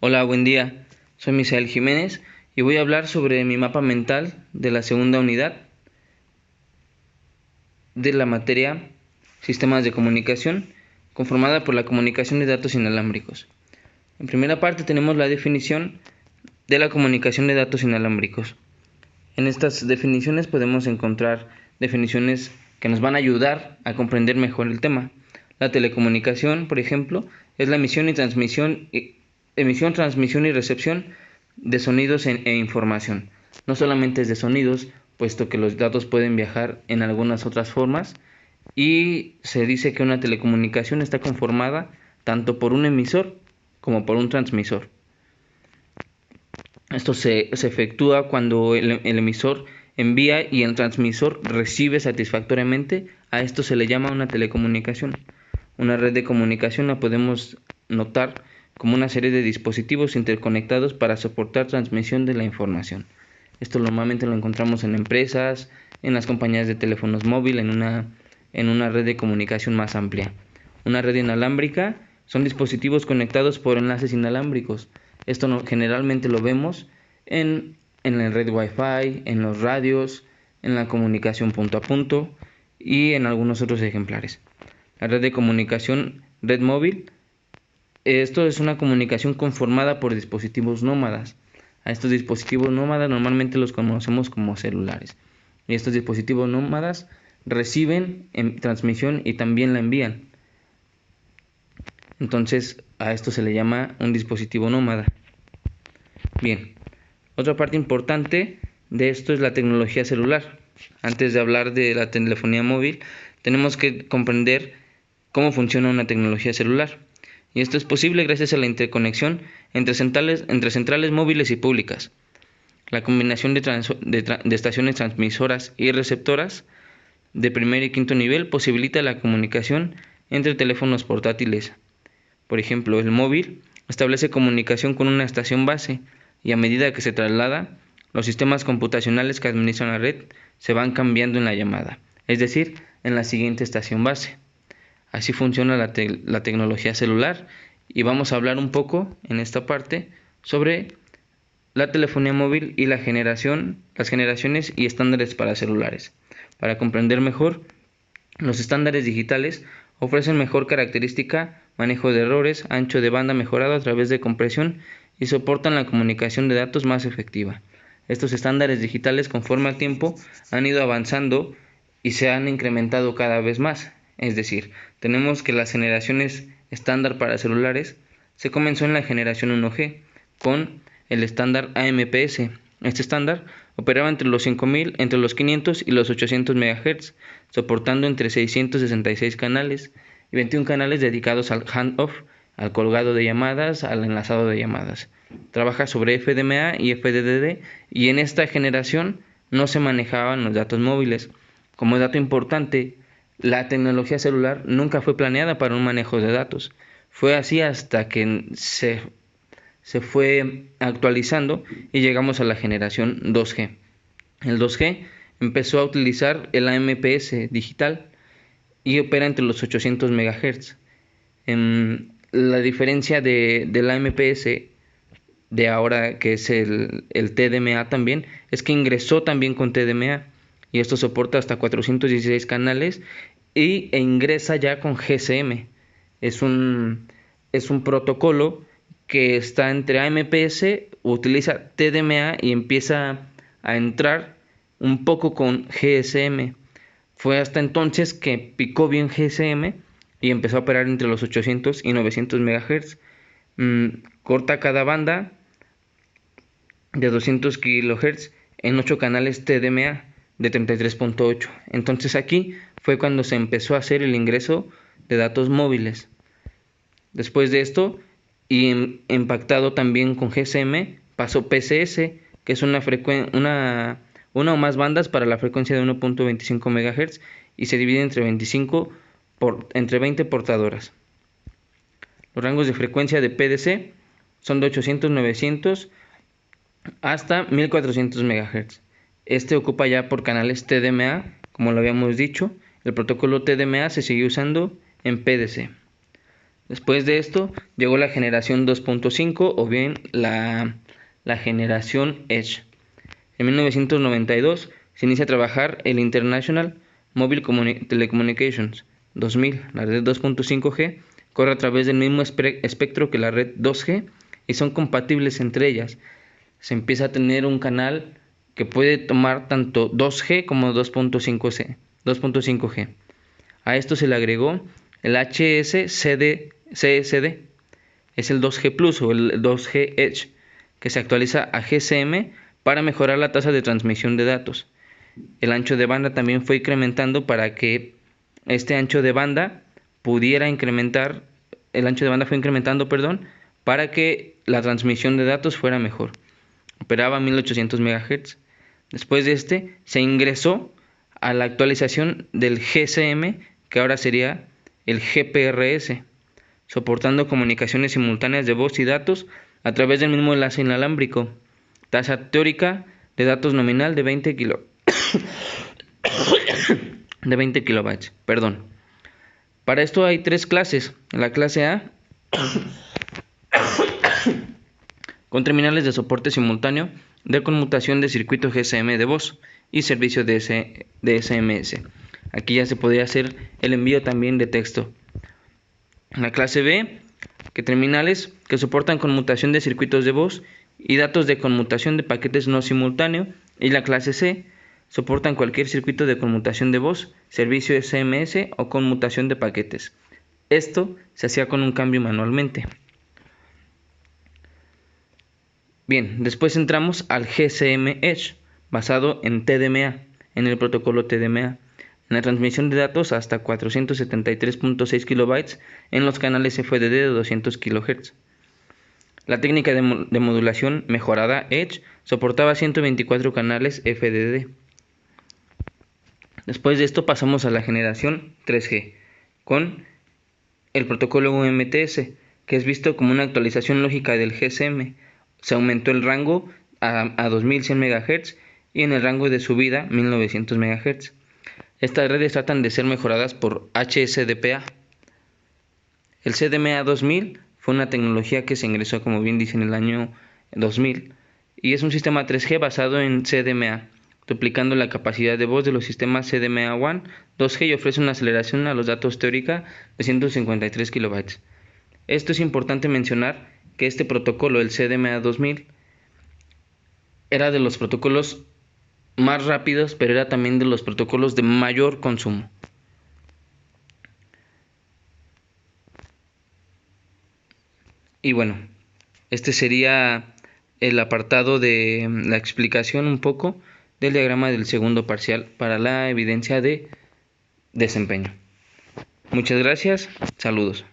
Hola, buen día. Soy Misael Jiménez y voy a hablar sobre mi mapa mental de la segunda unidad de la materia Sistemas de Comunicación, conformada por la comunicación de datos inalámbricos. En primera parte tenemos la definición de la comunicación de datos inalámbricos. En estas definiciones podemos encontrar definiciones que nos van a ayudar a comprender mejor el tema. La telecomunicación, por ejemplo, es la emisión, transmisión y recepción de sonidos e información. No solamente es de sonidos, puesto que los datos pueden viajar en algunas otras formas, y se dice que una telecomunicación está conformada tanto por un emisor como por un transmisor. Esto se efectúa cuando el emisor envía y el transmisor recibe satisfactoriamente. A esto se le llama una telecomunicación. Una red de comunicación la podemos notar como una serie de dispositivos interconectados para soportar transmisión de la información. Esto normalmente lo encontramos en empresas, en las compañías de teléfonos móviles, en una red de comunicación más amplia. Una red inalámbrica son dispositivos conectados por enlaces inalámbricos. Esto generalmente lo vemos en la red Wi-Fi, en los radios, en la comunicación punto a punto y en algunos otros ejemplares. La red de comunicación, red móvil, esto es una comunicación conformada por dispositivos nómadas. A estos dispositivos nómadas normalmente los conocemos como celulares. Y estos dispositivos nómadas reciben transmisión y también la envían. Entonces a esto se le llama un dispositivo nómada. Bien, otra parte importante de esto es la tecnología celular. Antes de hablar de la telefonía móvil, tenemos que comprender cómo funciona una tecnología celular. Y esto es posible gracias a la interconexión entre centrales móviles y públicas. La combinación de estaciones transmisoras y receptoras de primer y quinto nivel posibilita la comunicación entre teléfonos portátiles. Por ejemplo, el móvil establece comunicación con una estación base y a medida que se traslada, los sistemas computacionales que administran la red se van cambiando en la llamada, es decir, en la siguiente estación base. Así funciona la tecnología celular y vamos a hablar un poco en esta parte sobre la telefonía móvil y las generaciones y estándares para celulares. Para comprender mejor, los estándares digitales ofrecen mejor característica, manejo de errores, ancho de banda mejorado a través de compresión y soportan la comunicación de datos más efectiva. Estos estándares digitales conforme al tiempo han ido avanzando y se han incrementado cada vez más. Es decir, tenemos que las generaciones estándar para celulares se comenzó en la generación 1G con el estándar AMPS. Este estándar operaba entre los 500 y los 800 MHz, soportando entre 666 canales y 21 canales dedicados al handoff, al colgado de llamadas, al enlazado de llamadas. Trabaja sobre FDMA y FDD y en esta generación no se manejaban los datos móviles. Como dato importante, la tecnología celular nunca fue planeada para un manejo de datos. Fue así hasta que se fue actualizando y llegamos a la generación 2G. El 2G empezó a utilizar el AMPS digital y opera entre los 800 MHz. La diferencia del AMPS de ahora, que es el TDMA también, es que ingresó también con TDMA y esto soporta hasta 416 canales e ingresa ya con GSM. Es un protocolo que está entre AMPS, utiliza TDMA y empieza a entrar un poco con GSM. Fue hasta entonces que picó bien GSM y empezó a operar entre los 800 y 900 MHz. Corta cada banda de 200 kHz en 8 canales TDMA de 33.8. Entonces aquí fue cuando se empezó a hacer el ingreso de datos móviles. Después de esto, y impactado también con GSM, pasó PCS, que es una o más bandas para la frecuencia de 1.25 MHz y se divide entre 20 portadoras. Los rangos de frecuencia de PDC son de 800-900 hasta 1400 MHz. Este ocupa ya por canales TDMA, como lo habíamos dicho. El protocolo TDMA se sigue usando en PDC. Después de esto llegó la generación 2.5 o bien la generación Edge. En 1992 se inicia a trabajar el International Mobile Telecommunications 2000. La red 2.5G corre a través del mismo espectro que la red 2G y son compatibles entre ellas. Se empieza a tener un canal que puede tomar tanto 2G como 2.5G. A esto se le agregó el HSCSD, es el 2G Plus o el 2G Edge, que se actualiza a GSM para mejorar la tasa de transmisión de datos. El ancho de banda también fue incrementando para que este ancho de banda pudiera incrementar, el ancho de banda fue incrementando, para que la transmisión de datos fuera mejor. Operaba 1800 MHz. Después de se ingresó a la actualización del GSM, que ahora sería el GPRS, soportando comunicaciones simultáneas de voz y datos a través del mismo enlace inalámbrico. Tasa teórica de datos nominal de 20 kilobytes. Para esto hay 3 clases. La clase A con terminales de soporte simultáneo de conmutación de circuito GSM de voz y servicio de SMS. Aquí ya se podría hacer el envío también de texto. La clase B, que terminales que soportan conmutación de circuitos de voz y datos de conmutación de paquetes no simultáneo. Y la clase C, soportan cualquier circuito de conmutación de voz, servicio SMS o conmutación de paquetes. Esto se hacía con un cambio manualmente. Bien, después entramos al GSM Edge, basado en TDMA, en el protocolo TDMA, en la transmisión de datos hasta 473.6 kilobytes en los canales FDD de 200 kHz. La técnica de modulación mejorada Edge soportaba 124 canales FDD. Después de esto pasamos a la generación 3G, con el protocolo UMTS, que es visto como una actualización lógica del GSM. Se aumentó el rango a 2100 MHz y en el rango de subida 1900 MHz. Estas redes tratan de ser mejoradas por HSDPA. El CDMA 2000 fue una tecnología que se ingresó, como bien dice, en el año 2000 y es un sistema 3G basado en CDMA, duplicando la capacidad de voz de los sistemas CDMA1 2G y ofrece una aceleración a los datos teórica de 153 kilobytes. Esto es importante mencionar que este protocolo, el CDMA 2000, era de los protocolos más rápidos, pero era también de los protocolos de mayor consumo. Y bueno, este sería el apartado de la explicación un poco del diagrama del segundo parcial para la evidencia de desempeño. Muchas gracias, saludos.